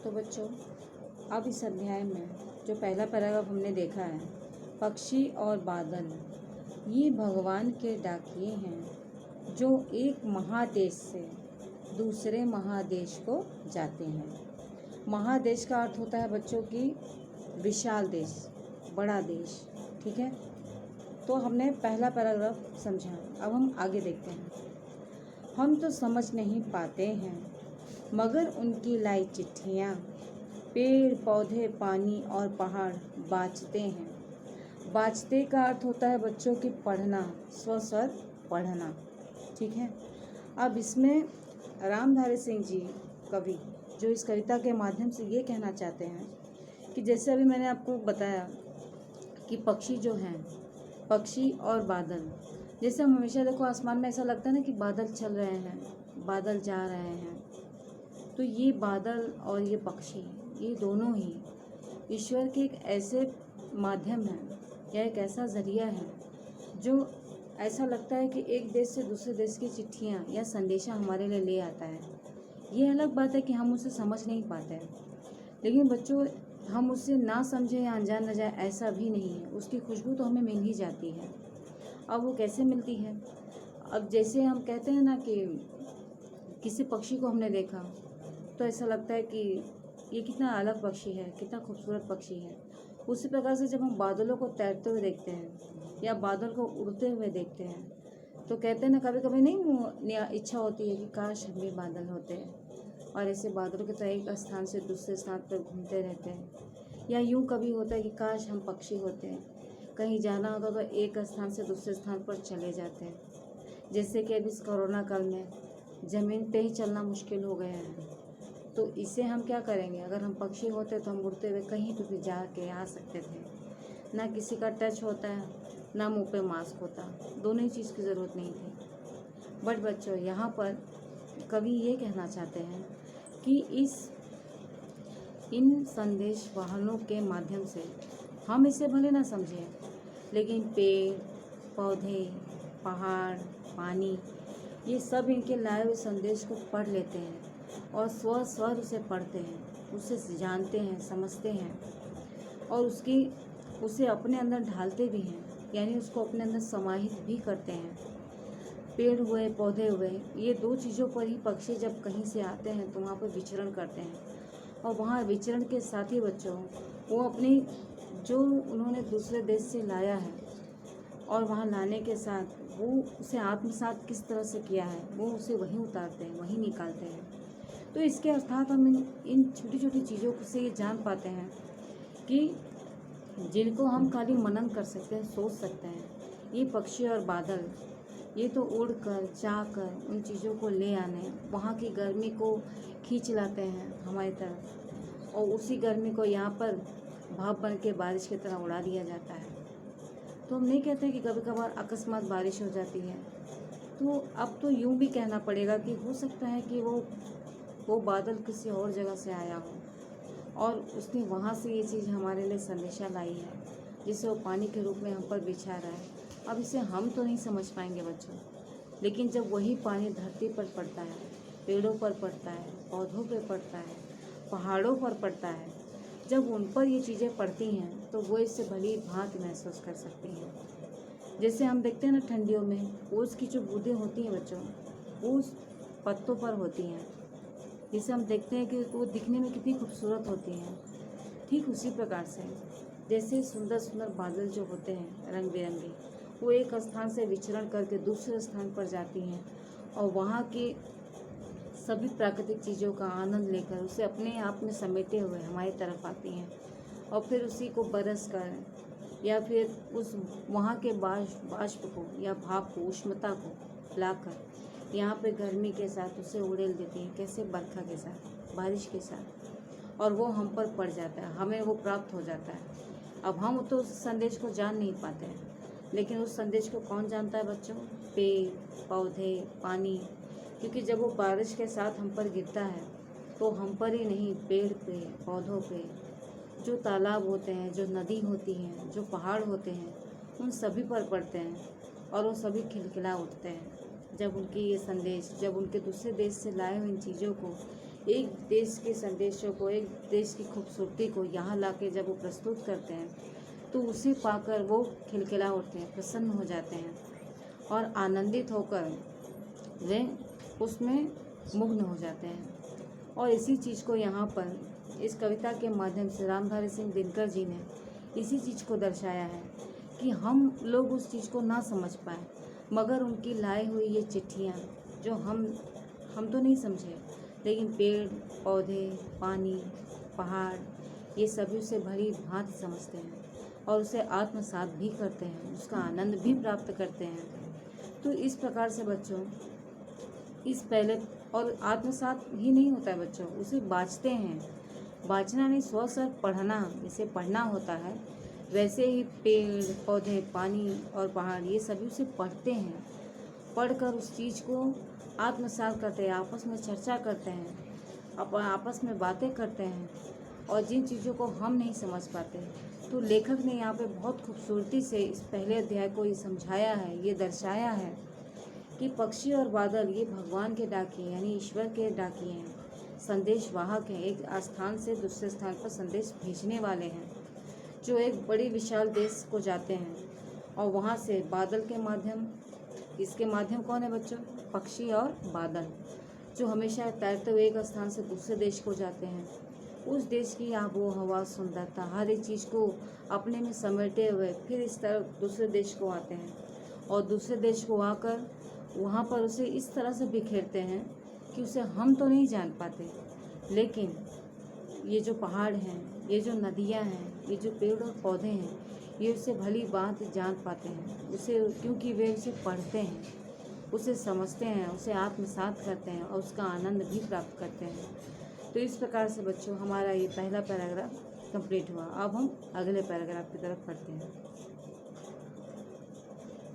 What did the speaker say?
तो बच्चों अब इस अध्याय में जो पहला पैराग्राफ हमने देखा है, पक्षी और बादल, ये भगवान के डाकिए हैं जो एक महादेश से दूसरे महादेश को जाते हैं। महादेश का अर्थ होता है बच्चों की विशाल देश, बड़ा देश। ठीक है, तो हमने पहला पैराग्राफ समझा। अब हम आगे देखते हैं। हम तो समझ नहीं पाते हैं मगर उनकी लाई चिट्ठियाँ, पेड़ पौधे पानी और पहाड़ बाँचते हैं। बाँचते का अर्थ होता है बच्चों की पढ़ना, स्वस्वर पढ़ना। ठीक है, अब इसमें रामधारी सिंह जी कवि जो इस कविता के माध्यम से ये कहना चाहते हैं कि जैसे अभी मैंने आपको बताया कि पक्षी जो हैं, पक्षी और बादल, जैसे हम हमेशा देखो आसमान में ऐसा लगता है ना कि बादल चल रहे हैं, बादल जा रहे हैं, तो ये बादल और ये पक्षी, ये दोनों ही ईश्वर के एक ऐसे माध्यम हैं या एक ऐसा ज़रिया है जो ऐसा लगता है कि एक देश से दूसरे देश की चिट्ठियाँ या संदेशा हमारे लिए ले आता है। ये अलग बात है कि हम उसे समझ नहीं पाते हैं, लेकिन बच्चों हम उससे ना समझें या अनजान न जाए ऐसा भी नहीं है। उसकी खुशबू तो हमें मिल ही जाती है। अब वो कैसे मिलती है? अब जैसे हम कहते हैं ना कि किसी पक्षी को हमने देखा तो ऐसा लगता है कि ये कितना अलग पक्षी है, कितना खूबसूरत पक्षी है। उसी प्रकार से जब हम बादलों को तैरते हुए देखते हैं या बादल को उड़ते हुए देखते हैं तो कहते हैं ना, कभी कभी नहीं इच्छा होती है कि काश हम भी बादल होते हैं और ऐसे बादलों की तरह एक स्थान से दूसरे स्थान पर घूमते रहते हैं। या यूँ कभी होता है कि काश हम पक्षी होते हैं, कहीं जाना होता तो एक स्थान से दूसरे स्थान पर चले जाते हैं। जैसे कि अभी इस कोरोना काल में ज़मीन पे ही चलना मुश्किल हो गया है, तो इसे हम क्या करेंगे? अगर हम पक्षी होते तो हम उड़ते हुए कहीं पर भी जा के आ सकते थे। ना किसी का टच होता है, ना मुँह पे मास्क होता, दोनों ही चीज़ की ज़रूरत नहीं थी। बट बच्चों यहाँ पर कवि ये कहना चाहते हैं कि इन संदेश वाहनों के माध्यम से हम इसे भले ना समझें, लेकिन पेड़ पौधे पहाड़ पानी ये सब इनके लाए हुए संदेश को पढ़ लेते हैं और स्वर उसे पढ़ते हैं, उसे जानते हैं, समझते हैं और उसे अपने अंदर ढालते भी हैं, यानी उसको अपने अंदर समाहित भी करते हैं। पेड़ हुए पौधे हुए, ये दो चीज़ों पर ही पक्षी जब कहीं से आते हैं तो वहाँ पर विचरण करते हैं और वहाँ विचरण के साथ ही बच्चों वो अपनी जो उन्होंने दूसरे देश से लाया है और वहाँ लाने के साथ वो उसे आत्मसात किस तरह से किया है वो उसे वहीं उतारते हैं, वहीं निकालते हैं। तो इसके अर्थात हम इन छोटी छोटी चीज़ों से ये जान पाते हैं कि जिनको हम खाली मनन कर सकते हैं, सोच सकते हैं, ये पक्षी और बादल ये तो उड़कर जाकर उन चीज़ों को ले आने, वहाँ की गर्मी को खींच लाते हैं हमारी तरफ और उसी गर्मी को यहाँ पर भाप बन के बारिश की तरह उड़ा दिया जाता है। तो हम नहीं कहते कि कभी कभार अकस्मात बारिश हो जाती है, तो अब तो यूँ भी कहना पड़ेगा कि हो सकता है कि वो बादल किसी और जगह से आया हो और उसने वहाँ से ये चीज़ हमारे लिए संदेशा लाई है, जिसे वो पानी के रूप में हम पर बिछा रहा है। अब इसे हम तो नहीं समझ पाएंगे बच्चों, लेकिन जब वही पानी धरती पर पड़ता है, पेड़ों पर पड़ता है, पौधों पर पड़ता है, पहाड़ों पर पड़ता है, जब उन पर ये चीज़ें पड़ती हैं तो वो इससे भली भांति महसूस कर सकती हैं। जैसे हम देखते हैं ना ठंडियों में ओस की जो बूंदें होती हैं बच्चों, वो उस पत्तों पर होती हैं, जिसे हम देखते हैं कि वो दिखने में कितनी खूबसूरत होती हैं। ठीक उसी प्रकार से जैसे सुंदर सुंदर बादल जो होते हैं रंग बिरंगे, वो एक स्थान से विचरण करके दूसरे स्थान पर जाती हैं और वहाँ की सभी प्राकृतिक चीज़ों का आनंद लेकर उसे अपने आप में समेटे हुए हमारी तरफ आती हैं और फिर उसी को बरस कर या फिर उस वहाँ के बाष्प को या भाप को, उष्णता को लाकर यहाँ पे गर्मी के साथ उसे उड़ेल देती हैं, कैसे बरखा के साथ, बारिश के साथ, और वो हम पर पड़ जाता है, हमें वो प्राप्त हो जाता है। अब हम तो उस संदेश को जान नहीं पाते हैं, लेकिन उस संदेश को कौन जानता है बच्चों? पेड़ पौधे पानी, क्योंकि जब वो बारिश के साथ हम पर गिरता है तो हम पर ही नहीं, पेड़ पे पौधों पे, जो तालाब होते हैं, जो नदी होती हैं, जो पहाड़ होते हैं, उन सभी पर पड़ते हैं और वो सभी खिलखिला उठते हैं जब उनकी ये संदेश, जब उनके दूसरे देश से लाए हुए इन चीज़ों को एक देश के संदेशों को, एक देश की खूबसूरती को यहाँ लाके जब वो प्रस्तुत करते हैं तो उसे पाकर वो खिलखिला उठते हैं, प्रसन्न हो जाते हैं और आनंदित होकर वे उसमें मुग्ध हो जाते हैं। और इसी चीज़ को यहाँ पर इस कविता के माध्यम से रामधारी सिंह दिनकर जी ने इसी चीज़ को दर्शाया है कि हम लोग उस चीज़ को ना समझ पाए, मगर उनकी लाई हुई ये चिट्ठियाँ जो हम तो नहीं समझे, लेकिन पेड़ पौधे, पानी, पहाड़, ये सभी उसे भली भांति समझते हैं और उसे आत्मसात भी करते हैं, उसका आनंद भी प्राप्त करते हैं। तो इस प्रकार से बच्चों इस पहले और आत्मसात ही नहीं होता है बच्चों, उसे बाँचते हैं। बाँचना नहीं, स्व पढ़ना, इसे पढ़ना होता है। वैसे ही पेड़ पौधे, पानी और पहाड़, ये सभी उसे पढ़ते हैं, पढ़कर उस चीज़ को आत्मसात करते हैं, आपस में चर्चा करते हैं, आपस में बातें करते हैं। और जिन चीज़ों को हम नहीं समझ पाते, तो लेखक ने यहाँ पे बहुत खूबसूरती से इस पहले अध्याय को ये समझाया है, ये दर्शाया है कि पक्षी और बादल ये भगवान के डाकिए यानी ईश्वर के डाकिए हैं, संदेश वाहक हैं, एक स्थान से दूसरे स्थान पर संदेश भेजने वाले हैं, जो एक बड़ी विशाल देश को जाते हैं और वहाँ से बादल के माध्यम, इसके माध्यम कौन है बच्चों? पक्षी और बादल, जो हमेशा तैरते हुए एक स्थान से दूसरे देश को जाते हैं। उस देश की आबो हवा, सुंदरता, हर एक चीज़ को अपने में समेटे हुए फिर इस तरह दूसरे देश को आते हैं और दूसरे देश को आकर वहाँ पर उसे इस तरह से बिखेरते हैं कि उसे हम तो नहीं जान पाते, लेकिन ये जो पहाड़ हैं, ये जो नदियाँ हैं, ये जो पेड़ और पौधे हैं, ये उसे भली बात जान पाते हैं, उसे, क्योंकि वे उसे पढ़ते हैं, उसे समझते हैं, उसे आत्मसात करते हैं और उसका आनंद भी प्राप्त करते हैं। तो इस प्रकार से बच्चों हमारा ये पहला पैराग्राफ कंप्लीट हुआ। अब हम अगले पैराग्राफ की तरफ पढ़ते हैं।